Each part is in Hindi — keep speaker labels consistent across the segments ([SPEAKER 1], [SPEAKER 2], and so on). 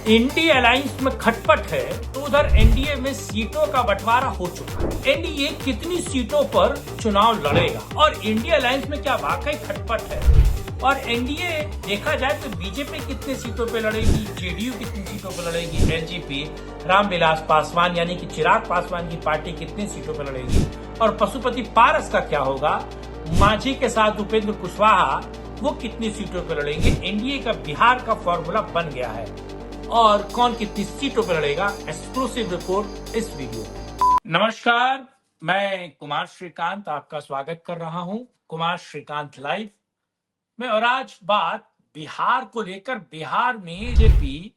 [SPEAKER 1] इंडी अलायंस में खटपट है तो उधर एनडीए में सीटों का बंटवारा हो चुका है। एनडीए कितनी सीटों पर चुनाव लड़ेगा और इंडिया अलायंस में क्या वाकई खटपट है? और एनडीए देखा जाए तो बीजेपी कितनी सीटों पे लड़ेगी, जेडीयू कितनी सीटों पे लड़ेगी, एलजेपी रामविलास पासवान यानी कि चिराग पासवान की पार्टी कितनी सीटों पे लड़ेगी और पशुपति पारस का क्या होगा, मांझी के साथ उपेंद्र कुशवाहा वो कितनी सीटों पे लड़ेंगे। एनडीए का बिहार का फॉर्मूला बन गया है और कौन कितनी सीटों पर लड़ेगा, एक्सक्लूसिव रिपोर्ट इस वीडियो में। नमस्कार, मैं कुमार श्रीकांत आपका स्वागत कर रहा हूं कुमार श्रीकांत लाइव में। और आज बात बिहार को लेकर, बिहार में बीजेपी,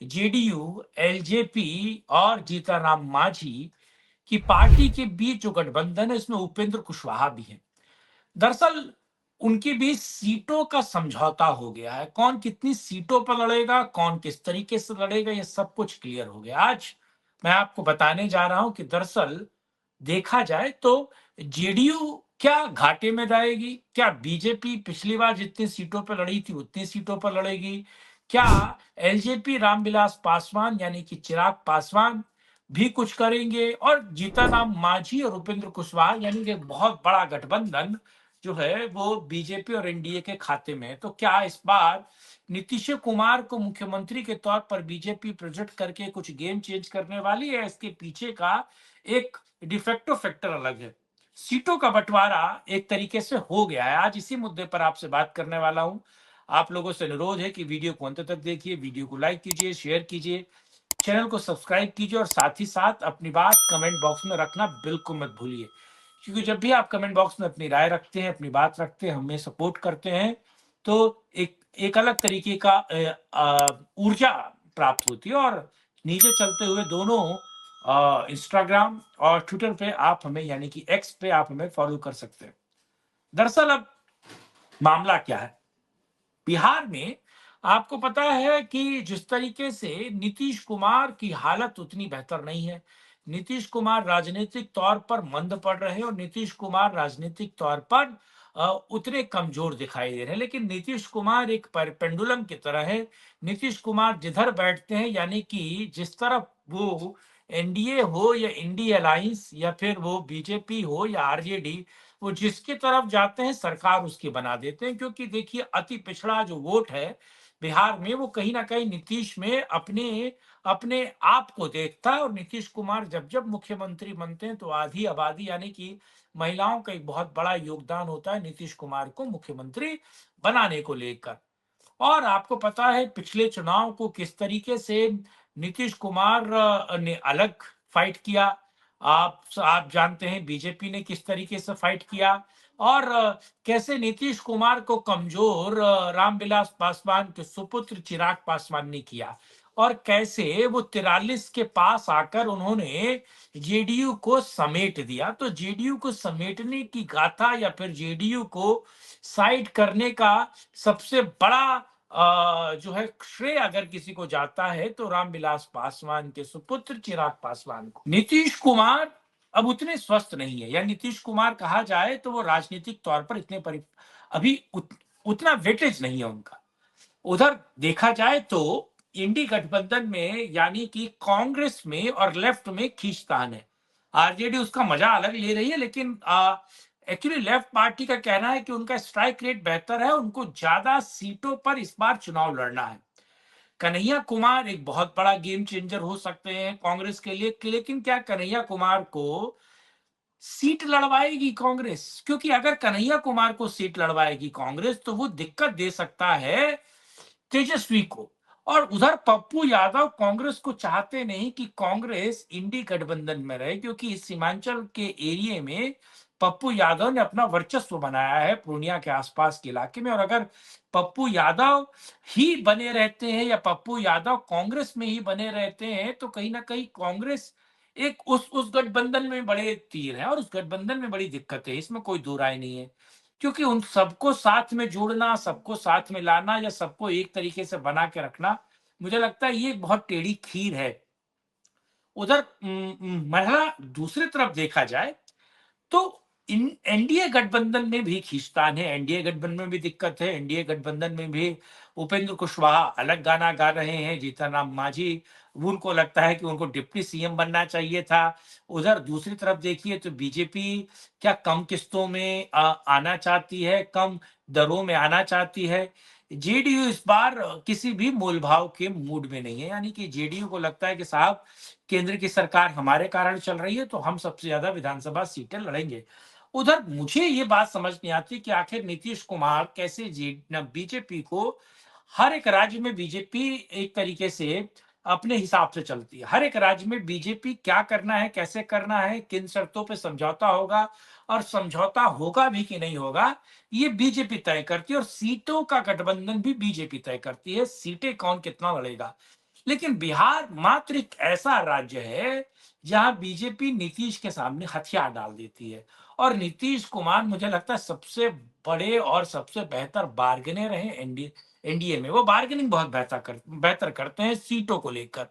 [SPEAKER 1] जेडीयू, एलजेपी और जीतनराम मांझी की पार्टी के बीच जो गठबंधन है इसमें उपेंद्र कुशवाहा भी है। दरअसल उनके बीच सीटों का समझौता हो गया है। कौन कितनी सीटों पर लड़ेगा, कौन किस तरीके से लड़ेगा, ये सब कुछ क्लियर हो गया। आज मैं आपको बताने जा रहा हूं कि दरअसल देखा जाए तो जेडीयू क्या घाटे में जाएगी, क्या बीजेपी पिछली बार जितनी सीटों पर लड़ी थी उतनी सीटों पर लड़ेगी, क्या एलजेपी रामविलास पासवान यानी कि चिराग पासवान भी कुछ करेंगे, और जीतनराम मांझी और उपेंद्र कुशवाहा यानी कि बहुत बड़ा गठबंधन जो है वो बीजेपी और एनडीए के खाते में है। तो क्या इस बार नीतीश कुमार को मुख्यमंत्री के तौर पर बीजेपी प्रोजेक्ट करके कुछ गेम चेंज करने वाली है? इसके पीछे का एक डिफेक्टो फैक्टर अलग है। सीटों का बंटवारा एक तरीके से हो गया है। आज इसी मुद्दे पर आपसे बात करने वाला हूं। आप लोगों से अनुरोध है कि वीडियो को अंत तक देखिए, वीडियो को लाइक कीजिए, शेयर कीजिए, चैनल को सब्सक्राइब कीजिए और साथ ही साथ अपनी बात कमेंट बॉक्स में रखना बिल्कुल मत भूलिए, क्योंकि जब भी आप कमेंट बॉक्स में अपनी राय रखते हैं, अपनी बात रखते हैं, हमें सपोर्ट करते हैं, तो एक एक अलग तरीके का ऊर्जा प्राप्त होती है। और नीचे चलते हुए दोनों इंस्टाग्राम और ट्विटर पे आप हमें यानी कि एक्स पे आप हमें फॉलो कर सकते हैं। दरअसल अब मामला क्या है बिहार में, आपको पता है कि जिस तरीके से नीतीश कुमार की हालत उतनी बेहतर नहीं है। नीतीश कुमार राजनीतिक तौर पर मंद पड़ रहे हैं और नीतीश कुमार राजनीतिक तौर पर उतने कमजोर दिखाई दे रहे हैं। लेकिन नीतीश कुमार एक पेंडुलम की तरह है। नीतीश कुमार जिधर बैठते हैं यानी कि जिस तरफ वो एनडीए हो या इंडी अलायंस या फिर वो बीजेपी हो या आरजेडी, वो जिसकी तरफ जाते हैं सरकार उसकी बना देते हैं। क्योंकि देखिए अति पिछड़ा जो वोट है बिहार में वो कहीं ना कहीं नीतीश में अपने अपने आप को देखता है। और नीतीश कुमार जब जब मुख्यमंत्री बनते हैं तो आधी आबादी यानी कि महिलाओं का एक बहुत बड़ा योगदान होता है नीतीश कुमार को मुख्यमंत्री बनाने को लेकर। और आपको पता है पिछले चुनाव को किस तरीके से नीतीश कुमार ने अलग फाइट किया। आप जानते हैं बीजेपी ने किस तरीके से फाइट किया और कैसे नीतीश कुमार को कमजोर रामविलास पासवान के सुपुत्र चिराग पासवान ने किया, और कैसे वो 43 के पास आकर उन्होंने जेडीयू को समेट दिया। तो जेडीयू को समेटने की गाथा या फिर जेडीयू को साइड करने का सबसे बड़ा जो है श्रेय अगर किसी को जाता है तो रामविलास पासवान के सुपुत्र चिराग पासवान को। नीतीश कुमार अब उतने स्वस्थ नहीं है, या नीतीश कुमार कहा जाए तो वो राजनीतिक तौर पर अभी उतना वेटेज नहीं है उनका। उधर देखा जाए तो इंडी गठबंधन में यानी कि कांग्रेस में और लेफ्ट में खींचतान है। आरजेडी उसका मजा अलग ले रही है, लेकिन एक्चुअली लेफ्ट पार्टी का कहना है कि उनका स्ट्राइक रेट बेहतर है, उनको ज्यादा सीटों पर इस बार चुनाव लड़ना है। कन्हैया कुमार एक बहुत बड़ा गेम चेंजर हो सकते हैं कांग्रेस के लिए, लेकिन क्या कन्हैया कुमार को सीट लड़वाएगी कांग्रेस? क्योंकि अगर कन्हैया कुमार को सीट लड़वाएगी कांग्रेस तो वो दिक्कत दे सकता है तेजस्वी को। और उधर पप्पू यादव कांग्रेस को चाहते नहीं कि कांग्रेस इंडी गठबंधन में रहे, क्योंकि इस सीमांचल के एरिया में पप्पू यादव ने अपना वर्चस्व बनाया है पूर्णिया के आसपास के इलाके में। और अगर पप्पू यादव ही बने रहते हैं या पप्पू यादव कांग्रेस में ही बने रहते हैं तो कहीं ना कहीं कांग्रेस एक उस गठबंधन में बड़े तीर है और उस गठबंधन में बड़ी दिक्कत है, इसमें कोई दो राय नहीं है। क्योंकि उन सबको साथ में जोड़ना, सबको साथ में लाना या सबको एक तरीके से बना के रखना, मुझे लगता है ये बहुत टेढ़ी खीर है। उधर महिला दूसरी तरफ देखा जाए तो इन एनडीए गठबंधन में भी खींचतान है, एनडीए गठबंधन में भी दिक्कत है। एनडीए गठबंधन में भी उपेंद्र कुशवाहा अलग गाना गा रहे हैं, जीतन राम मांझी उनको लगता है कि उनको डिप्टी सीएम बनना चाहिए था। उधर दूसरी तरफ देखिए तो बीजेपी क्या कम किस्तों में आना चाहती है, कम दरों में आना चाहती है। जेडीयू इस बार किसी भी मोलभाव के मूड में नहीं है, यानी कि जेडीयू को लगता है कि साहब केंद्र की सरकार हमारे कारण चल रही है तो हम सबसे ज्यादा विधानसभा सीटें लड़ेंगे। उधर मुझे ये बात समझ नहीं आती कि आखिर नीतीश कुमार कैसे बीजेपी को, हर एक राज्य में बीजेपी एक तरीके से अपने हिसाब से चलती है। हर एक राज्य में बीजेपी क्या करना है, कैसे करना है, किन शर्तों पे समझौता होगा और समझौता होगा भी कि नहीं होगा, ये बीजेपी तय करती है। और सीटों का गठबंधन भी बीजेपी तय करती है, सीटें कौन कितना लड़ेगा। लेकिन बिहार मात्र एक ऐसा राज्य है जहां बीजेपी नीतीश के सामने हथियार डाल देती है। और नीतीश कुमार मुझे लगता है सबसे बड़े और सबसे बेहतर बार्गेनर हैं एनडीए एनडीए में। वो बार्गेनिंग बहुत बेहतर करते हैं सीटों को लेकर।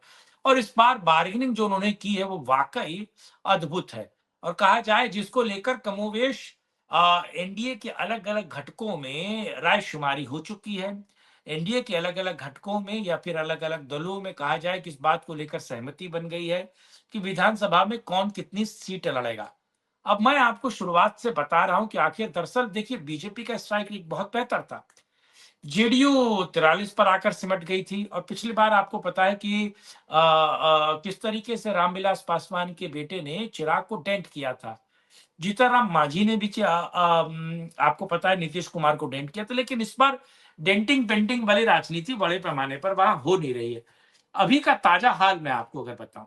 [SPEAKER 1] और इस बार बार्गेनिंग जो उन्होंने की है वो वाकई अद्भुत है। और कहा जाए जिसको लेकर कमोवेश एनडीए के अलग अलग घटकों में रायशुमारी हो चुकी है। एनडीए के अलग अलग घटकों में या फिर अलग अलग दलों में कहा जाए कि इस बात को लेकर सहमति बन गई है कि विधानसभा में कौन कितनी सीटें लड़ेगा। अब मैं आपको शुरुआत से बता रहा हूं कि आखिर दरअसल देखिए बीजेपी का स्ट्राइक रेट बहुत बेहतर था। जेडीयू 43 पर आकर सिमट गई थी। और पिछली बार आपको पता है कि किस तरीके से रामविलास पासवान के बेटे ने चिराग को डेंट किया था। जीतनराम मांझी ने भी आपको पता है नीतीश कुमार को डेंट किया था। लेकिन इस बार डेंटिंग पेंटिंग वाली राजनीति बड़े पैमाने पर वहां हो नहीं रही है। अभी का ताजा हाल मैं आपको अगर बताऊं,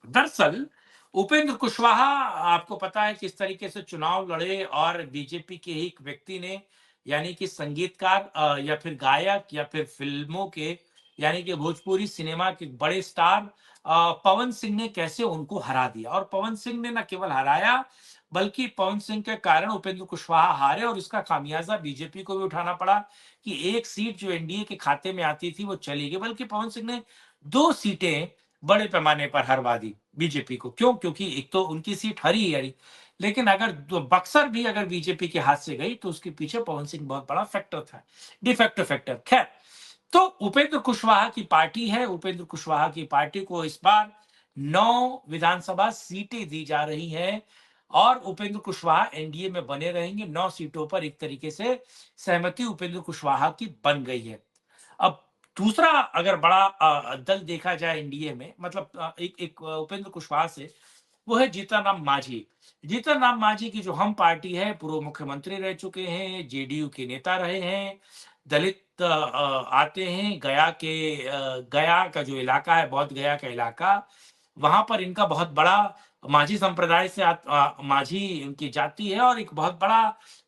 [SPEAKER 1] दरअसल उपेंद्र कुशवाहा आपको पता है किस तरीके से चुनाव लड़े और बीजेपी के ही एक व्यक्ति ने, यानी कि संगीतकार या फिर गायक या फिर फिल्मों के, यानी कि भोजपुरी सिनेमा के बड़े स्टार पवन सिंह ने कैसे उनको हरा दिया। और पवन सिंह ने न केवल हराया बल्कि पवन सिंह के कारण उपेंद्र कुशवाहा हारे और इसका खामियाजा बीजेपी को भी उठाना पड़ा कि एक सीट जो एनडीए के खाते में आती थी वो चली गई। बल्कि पवन सिंह ने 2 सीटें बड़े पैमाने पर हरवा दी बीजेपी को। क्यों? क्योंकि एक तो उनकी सीट हरी ही हरी, लेकिन अगर बक्सर भी अगर बीजेपी के हाथ से गई तो उसके पीछे पवन सिंह बहुत बड़ा फैक्टर था, डिफेक्टिव फैक्टर। खैर, तो उपेंद्र कुशवाहा की पार्टी है, उपेंद्र कुशवाहा की पार्टी को इस बार 9 विधानसभा सीटें दी जा रही हैं और उपेंद्र कुशवाहा एनडीए में बने रहेंगे। 9 सीटों पर एक तरीके से सहमति उपेंद्र कुशवाहा की बन गई है। अब दूसरा अगर बड़ा दल देखा जाए एनडीए में, मतलब एक उपेंद्र कुशवाहा से, वो है जीतन राम मांझी। जीतन राम मांझी की जो हम पार्टी है, पूर्व मुख्यमंत्री रह चुके हैं, जेडीयू के नेता रहे हैं, दलित आते हैं गया का जो इलाका है, बौद्ध गया का इलाका, वहां पर इनका बहुत बड़ा माझी संप्रदाय से माझी उनकी जाति है और एक बहुत बड़ा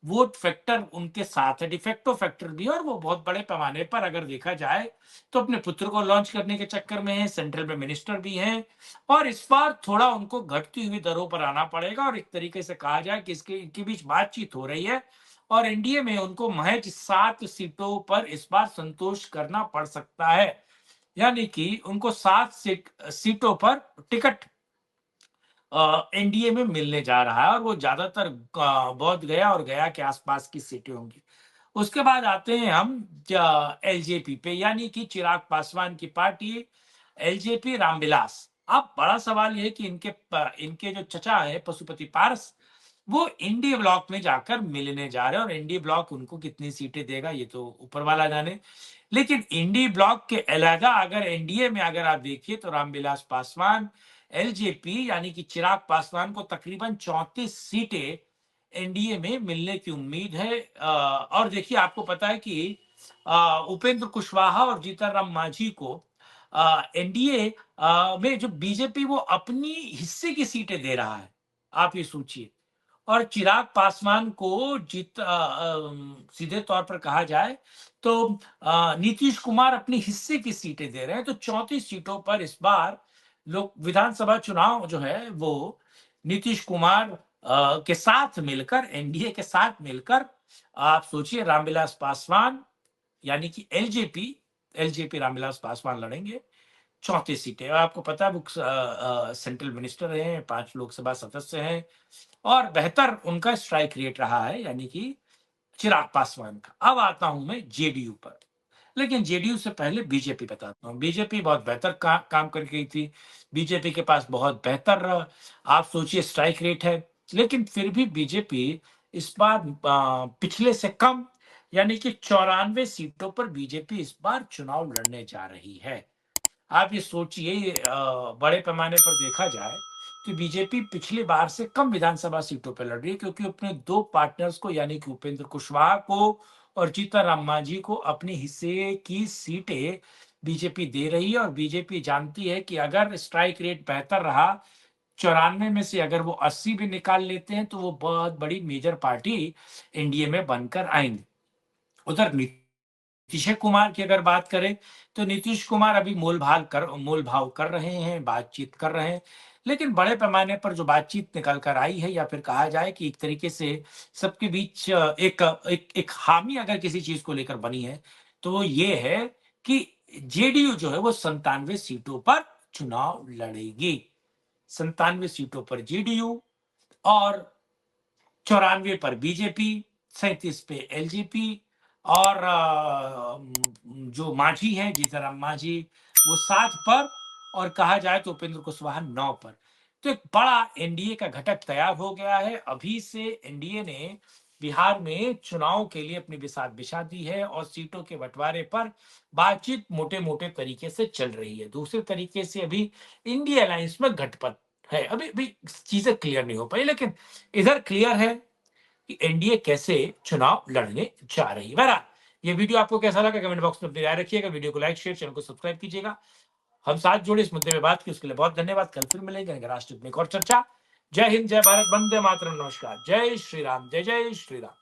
[SPEAKER 1] वोट फैक्टर उनके साथ है, डिफेक्टो फैक्टर भी है। और वो बहुत बड़े पैमाने पर अगर देखा जाए तो अपने पुत्र को लॉन्च करने के चक्कर में है, सेंट्रल में मिनिस्टर भी हैं। और इस बार थोड़ा उनको घटती हुई दरों पर आना पड़ेगा और एक तरीके से कहा जाए कि इसके इनके बीच बातचीत हो रही है और एनडीए में उनको महज 7 सीटों पर इस बार संतोष करना पड़ सकता है। यानी कि उनको 7 सीटों पर टिकट एनडीए में मिलने जा रहा है और वो ज्यादातर बौद्ध गया और गया के आसपास की सीटें होंगी। उसके बाद आते हैं हम एलजेपी पे, यानी कि चिराग पासवान की पार्टी एलजेपी रामविलास। अब बड़ा सवाल यह है कि इनके जो चचा है पशुपति पारस, वो इंडी ब्लॉक में जाकर मिलने जा रहे हैं और इंडी ब्लॉक उनको कितनी सीटें देगा ये तो ऊपर वाला जाने। लेकिन इंडी ब्लॉक के अलावा अगर एनडीए में अगर आप देखिए तो रामविलास पासवान एलजेपी यानी कि चिराग पासवान को तकरीबन 34 सीटें एनडीए में मिलने की उम्मीद है। और देखिए आपको पता है कि उपेंद्र कुशवाहा और जीतन राम मांझी को एनडीए में जो बीजेपी वो अपनी हिस्से की सीटें दे रहा है, आप ये सोचिए। और चिराग पासवान को सीधे तौर पर कहा जाए तो नीतीश कुमार अपने हिस्से की सीटें दे रहे हैं। तो 34 सीटों पर इस बार लोक विधानसभा चुनाव जो है वो नीतीश कुमार के साथ मिलकर, एनडीए के साथ मिलकर, आप सोचिए रामविलास पासवान यानी कि एलजेपी एलजेपी रामविलास पासवान लड़ेंगे। 34 सीटें। और आपको पता है वो सेंट्रल मिनिस्टर हैं, 5 लोकसभा सदस्य हैं और बेहतर उनका स्ट्राइक रेट रहा है, यानी कि चिराग पासवान का। अब आता हूं मैं जेडीयू पर, लेकिन जेडीयू से पहले बीजेपी बताता हूँ। बीजेपी बहुत बेहतर काम कर गई थी। बीजेपी के पास बहुत बेहतर आप सोचिए स्ट्राइक रेट है, लेकिन फिर भी बीजेपी इस बार पिछले से कम, यानी कि 94 सीटों पर बीजेपी इस बार चुनाव लड़ने जा रही है। आप ये सोचिए, बड़े पैमाने पर देखा जाए तो बीजेपी पिछली बार से कम विधानसभा सीटों पर लड़ रही है, क्योंकि अपने दो पार्टनर्स को, यानी कि उपेंद्र कुशवाहा को और जीतन मांझी को अपने हिस्से की सीटें बीजेपी दे रही है। और बीजेपी जानती है कि अगर स्ट्राइक रेट बेहतर रहा, 94 में से अगर वो 80 भी निकाल लेते हैं, तो वो बहुत बड़ी मेजर पार्टी एनडीए में बनकर आएंगे। उधर नीतीश कुमार की अगर बात करें, तो नीतीश कुमार अभी मोल भाव कर रहे हैं, बातचीत कर रहे हैं, लेकिन बड़े पैमाने पर जो बातचीत निकल कर आई है, या फिर कहा जाए कि एक तरीके से सबके बीच एक हामी अगर किसी चीज को लेकर बनी है, तो वो ये है कि जेडीयू जो है वो 97 सीटों पर चुनाव लड़ेगी। 97 सीटों पर जेडीयू और 94 पर बीजेपी, 37 पे एलजेपी और जो मांझी है जीतन मांझी वो 7 पर, और कहा जाए तो उपेंद्र कुशवाहा 9 पर। तो एक बड़ा एनडीए का घटक तैयार हो गया है। अभी से एनडीए ने बिहार में चुनाव के लिए अपनी बिसात बिछा दी है और सीटों के बंटवारे पर बातचीत मोटे मोटे तरीके से चल रही है। दूसरे तरीके से अभी इंडिया अलायंस में गठबंधन है, अभी भी चीजें क्लियर नहीं हो पाई, लेकिन इधर क्लियर है कि एनडीए कैसे चुनाव लड़ने जा रही है। बहरहाल, ये वीडियो आपको कैसा लगा कमेंट बॉक्स में अपनी राय रखिएगा। वीडियो को लाइक शेयर, चैनल को सब्सक्राइब कीजिएगा। हम साथ जुड़े इस मुद्दे में बात की, उसके लिए बहुत धन्यवाद। कल फिर मिलेंगे राष्ट्र में एक और चर्चा। जय हिंद, जय भारत, वंदे मातरम, नमस्कार, जय श्री राम, जय जय श्री राम।